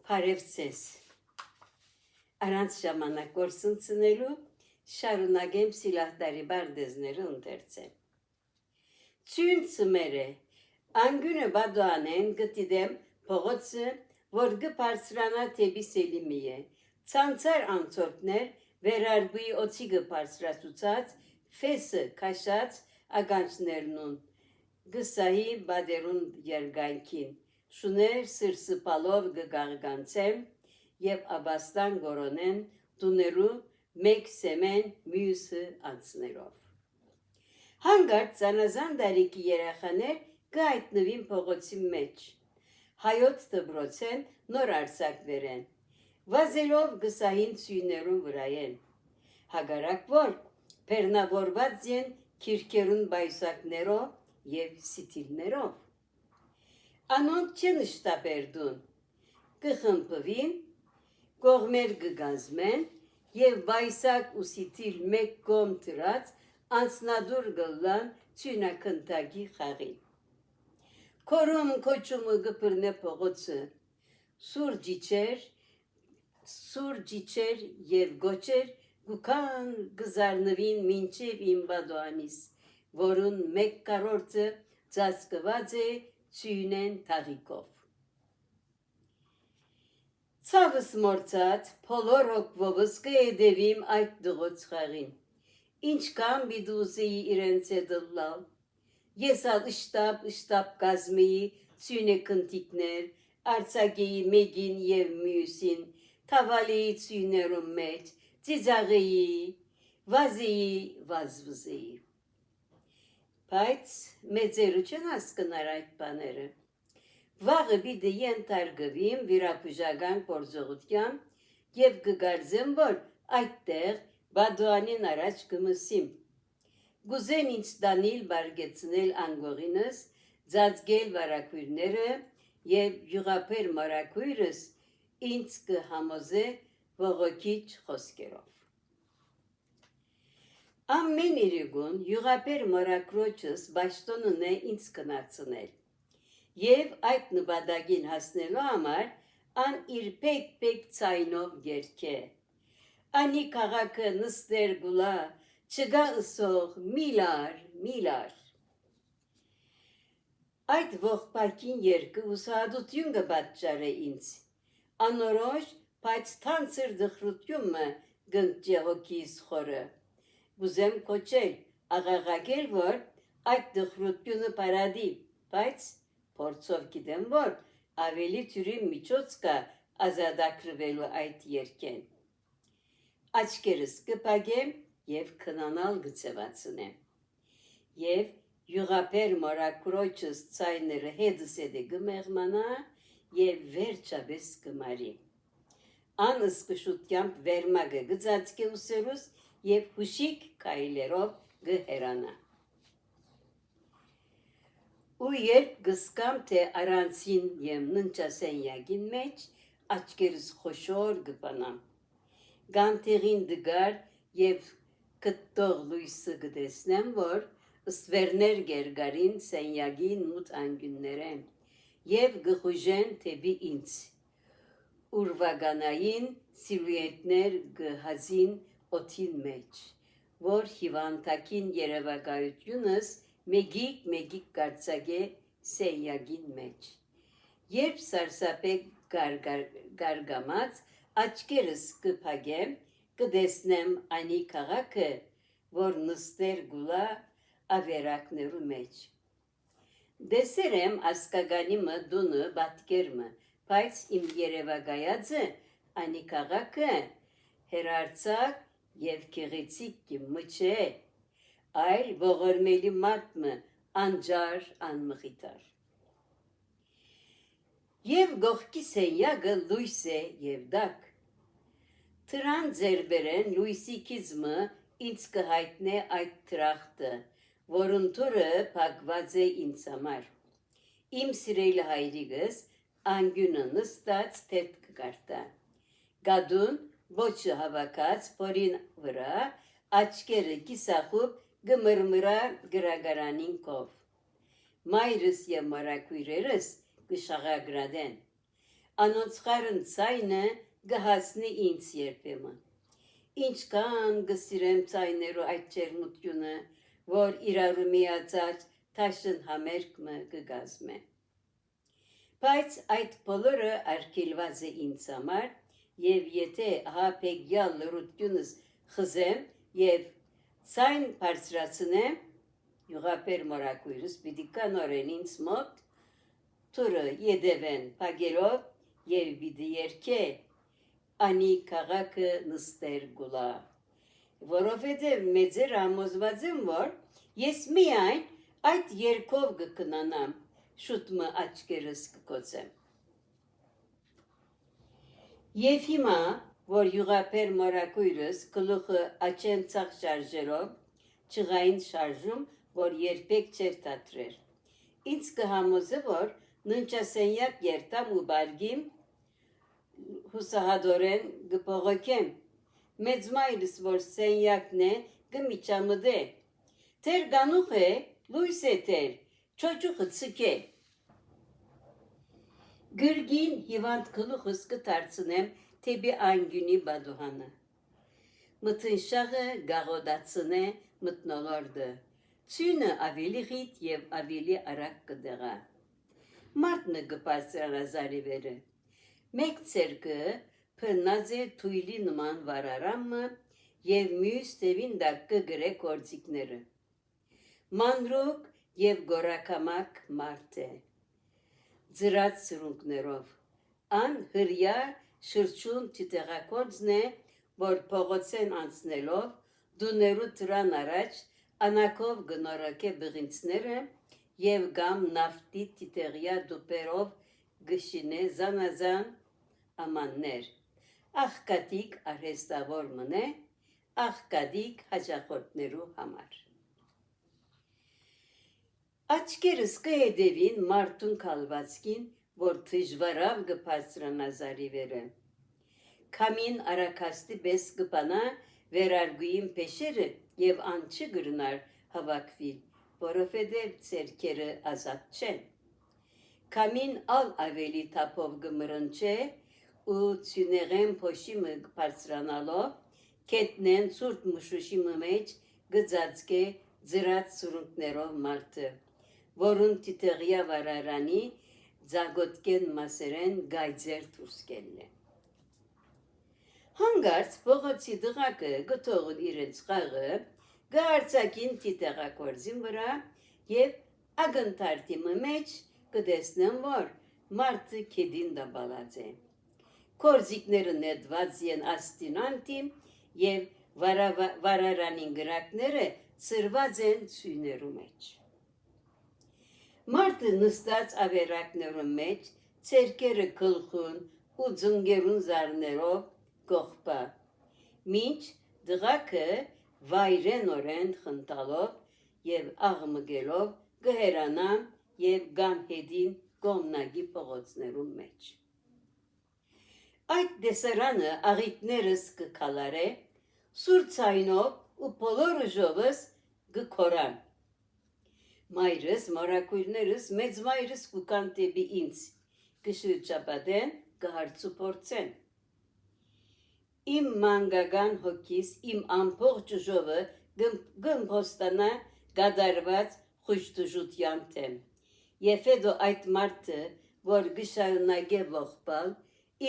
Փարևցես Առանց ժամանակ գործընծնելու շարունակեմ Սիլահդարի բարդեզները ընթերցել։ Ցույն ծմերը անգյունը բադուանեն գտիդեմ փողոցը, որ գբարձրանա թեպի Սելիմիե, ցանցար անցորդներ վերարբուի օծիգը բարձրացուցած, ֆեսը քաշած ագանչներնուն, գսահի բադերուն երգանքին, շուներ սրսպալով գգարգանցեմ եւ աբաստան գորոնեն տուներու մեկ սեմեն մյուսը անցներով։ Հանգարտ ծանազան դարիքի երեխաներ գայտնվին փողոցի մեջ։ Հայոց դբրոցեն նոր արցակվերեն։ Վազելով գսահին ցույներուն վրայեն։ Հագարակ որ բեռնավորված են քիրքերուն բայսակներով եւ սիթիլներով։ Անոնք չեն շտապերդուն։ Կխմպվին, կողմեր կգազմեն եւ բայսակ ու սիթիլ մեկ կողմ դրած անցնադուր գլան ցյունակնտագի խաղին։ Կորում կոչումը գպրնե փողոցը, սուր ջիչեր եւ գոչեր գուքան գզարնվին մինչեւ իմբադոանիս, որուն մեկ կարորդը ծածկված է ցույնեն թաղիկով։ Ցավս մորցած փոլոր հոգվովս կեդևիմ այդ դղոց խաղին։ Ինչքան բիդուզեի իրենց դլալ։ Ես ալ իշտապ կազմեի ցույնեկնտիկներ, արցակեի մեգին եւ մյուսին, թավալեի ցույներում մեջ, ծիծաղեի, վազվզեի։ Բայց մեծերը չեն հասկնար այդ բաները։ Վաղը բիդը ենթարկվիմ վիրապուժական գործողության եւ կգարձեմ, որ այդտեղ բադուանին առաջ կմսիմ։ Գուզեն ինձ դանիլ բարգեցնել անգողինս, ձածգել վարակույրները եւ յուղապեր մարակույրս ինձ կհամոզե ողոքիչ խոսքերով։ Ամեն իրգուն յուղապեր մարակրոչս բաշտոնն է ինձ կնացնել եւ այդ նպատակին հասնելու համար ան իր պեկ ցայնով գերքե։ Անի քաղաքը նստեր գուլա, չգա ըսող միլար։ Այդ ողբակին երկը ուսահատություն կպատճառե ինձ։ Անորոշ, բայց թանցր դխրությունը գնջե հոգիս խորը։ Բուզեմ կոչել, աղաղակել, որ այդ դխրությունը պարադի, բայց փորձով գիտեմ, որ ավելի թյուրի միջոց կա ազատագրվելու այդ երկեն։ Աչքերս կպագեմ եւ քնանալ գծվածնեմ։ Եվ յուղապեր մորակրոչս ցայները հետս էդե գմեղմանա եւ վերջապես կմարի։ Անսկշուտյամբ վերմագը գծածկե ուսերուս եւ հուշիկ կայլերով գհերանա։ Ու երբ գսկամ թե առանցին եմ ննչասենյակին մեջ, աչքերս խոշոր գպանամ։ Գանտեղին դգար եւ կտող լույսը գտեսնեմ, որ ստվերներ գերգարին սենյակին մութ անգյուններեն եւ գխուժեն թեպի ինձ։ Ուրվագանային սիլուետներ գհազին օթին մեջ, որ հիվանդակին երևակայությունս մեգիկ կարծագե սենյակին մեջ։ Երբ սարսափեք գարգամած աչքերս կփագեմ, կդեսնեմ անի քաղաքը, որ նստեր գուլա ավերակներու մեջ։ Դեսերեմ ասկագանի մդունը բատկերմը, բայց իմ երևակայածը անի քաղաքը հերարցակ եւ գեղեցիկ մչե, այլ ողորմելի մարդը անջար անմխիտար։ Եվ գողքի սենյակը լույս է եւ դակ։ Թրան ձերբերեն լույսի կիզմը ինձ կհայտնե այդ թրախտը, որուն թուրը փակված է ինձ համար։ Իմ սիրելի հայրիկս անգյունը նստած թեթ կկարտա։ Գադուն ոչը հավաքած փորին վրա աչքերը կիսախուբ գմրմրա գրագարանին կով։ Մայրս եւ մարակույրերս կշաղագրադեն։ անոնց խարն ցայնը գահացնի ինձ երբեմն։ Ինչքան գսիրեմ ցայներու այդ ջերմությունը, որ իրարու միացած թաշն համերգը կգազմե։ Բայց այդ բոլորը արգելված է ինձ համար, եւ եթե հապեգյալ լրությունս խզեմ եւ ցայն բարձրացնեմ, յուղապեր մորակույրս պիտի կանորեն ինձ մոտ թուրը եդևեն պագերով եւ պիտի երկե անի քաղաքը նստեր գուլա, որովհետեւ մեծեր համոզված եմ, որ ես միայն այդ երկով կկնանամ, շուտ մը աչքերս կկոցեմ։ Եվ հիմա, որ յուղապեր մորակույրս գլուխը աչեն ցախ շարժերով, չղային շարժում, որ երբեք չեր դադրեր։ Ինձ կհամոզը, որ ննչասենյակ երտամ ու բարգիմ հուսահադորեն գպողոքեմ, մեծ մայրս, որ սենյակն է, գմիչամդե, թեր գանուխ է, լույս է թեր, չոչուխը ծկե։ Գրգին հիվանդ գլուխս կդարձնեմ թեպի անգյունի բադուհանը։ Մթնշաղը գաղոդացնե մտնոլորդը, ծյունը ավելի խիտ և ավելի արագ կդեղա։ Մարդնը գպասրանազարի վերը, մեկ ծերկը պրնած է թույլի նման վարարամը և մյուս տևին դակ կգրե կործիկները։ Մանրուկ և գորակամակ մարդ է, ձրած սրունքներով, ան հրյա շրջուն չտեղակործն է, որ փողոցեն անցնելով, դուներու տրան առաջ անակով գնորոք է բղինցները և գամ նավտի տիտեղյա դուպերով գշինե զանազան ամաններ, աղկատիկ արհեստավոր մնե, աղկատիկ հաջախորդներու համար։ Աչքերս կհետևին մարդուն կալվածքին, որ թժվարավ գպասրանազարի վերը։ Կամին արակաստի բես կպանա վերարգույին պեշերը և ան չգրնար հավակվիլ, որովհետև ծերքերը ազատ չեն։ Կամին ալ ավելի թափով գմրնչե ու ծյուներեն փոշիմը գպասրանալով, կետնեն ծուրտ մշուշի մեջ գծածկե ձրած սուրունքներով մարդը, որուն տիտեղյա վարարանի ձագոտկեն մասերեն գայձեր դուրս կելն է։ Հանգարց փողոցի դղակը գթողն իրենց խաղը գարցակին տիտեղակորձին վրա և ագնտարտի մեջ կտեսնեմ, որ մարդը կեդին դաբալած է։ Կորձիկները նետված են աստին անտին և վարարանին գրակները ծրված են ծույներու մեջ։ Մարդը նստած ավերակներու մեջ, ծերքերը գլխուն ու ձնգերուն զարներով կողպա, մինչ դղակը վայրենորեն խնդալով և աղմգելով գհերանա և գամ հետին կողմնագի փողոցներու մեջ։ Այդ դեսարանը աղիքներս կկալարե, սուր ցայնով ու բոլոր ուժովս կքորան։ Մայրս, մորակույրներս, մեծ մայրս կուկան տեպի ինձ, կշրջապատեն, կհարցուփորձեն։ Իմ մանկական հոգիս, իմ ամբողջ ուժովը գմփոստանա գադարված խուժտուժության թեմ։ Եվ հետո այդ մարդը, որ գշարունակե ողբալ,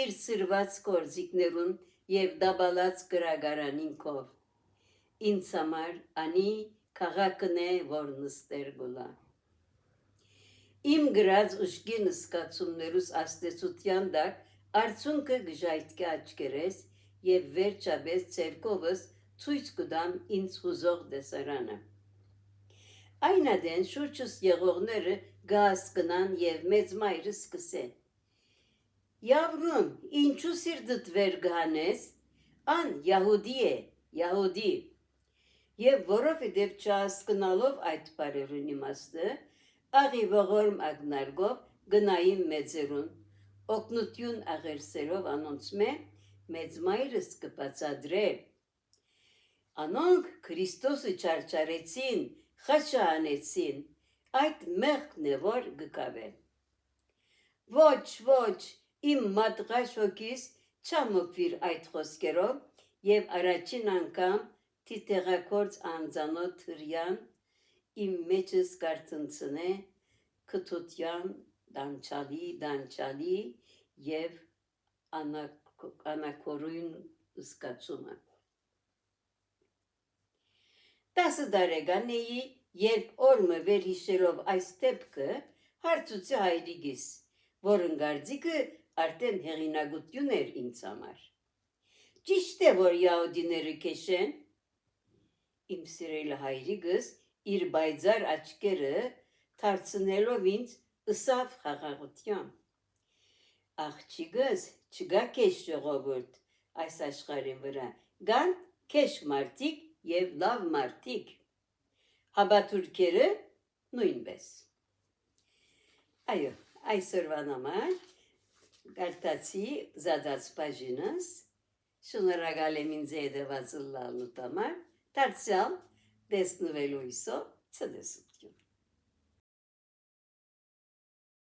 իր սրված կորձիկներուն և դաբալած գրագարանինքով։ Ինձ համար անի քաղաքն է, որ նստեր գուլա։ Իմ գրած ուժգին սկացումներուս աստեցության դակ արցունքը գժայթկե աչքերես և վերջապես ցերկովս ցույց կտամ ինձ հուզող դեսարանը։ Այնադեն շուրջս եղողները գահասկնան և մեծ մայրս կսե. «Յավրում, ինչու սիրտդ վեր գանես, ան Յահուդի է, Յահուդի»։ Եվ որովհետև չհասկնալով այդ բառերուն իմաստը, աղի ողորմ ակնարկով գնային մեծերուն, օգնություն աղերսերով անոնցմե, մեծ մայրս կբացադրե. «Անոնք Քրիստոսը չարչարեցին, խաչանեցին, այդ մեղքն է, որ գկավե»։ Ոչ, Իմ մատղաշ հոգիս չամոքվիր այդ խոսքերով եւ առաջին անգամ թիթեղակորց անձանոթ հրյան իմ մեջս կարծնցնե կթության դանչալի եւ անակորույն զգացումը։ 10 տարեկան էի, երբ օրը վերհիշելով այս դեպքը հարցուցի հայրիկիս, որն գարձիկը արդեն հեղինակություն էր ինձ համար։ Ճիշտ է, որ յահուդիները քեշեն։ Իմ սիրելի հայրիկս իր բայձար աչքերը թարցնելով ինձ ըսավ խաղաղությամբ. Աղջիկս, չգա քեշ ժողովուրդ այս աշխարհի վրա, կան քեշ մարդիկ եւ լավ մարդիկ, հաբաթուրքերը նույնպես։ Այո, այսօրվան համար կարդացի զադած բաժինս, շնորհակալ եմ ինձ հետևած լալու համար, դարձյալ տեսնվելու հույսով ցտեսություն։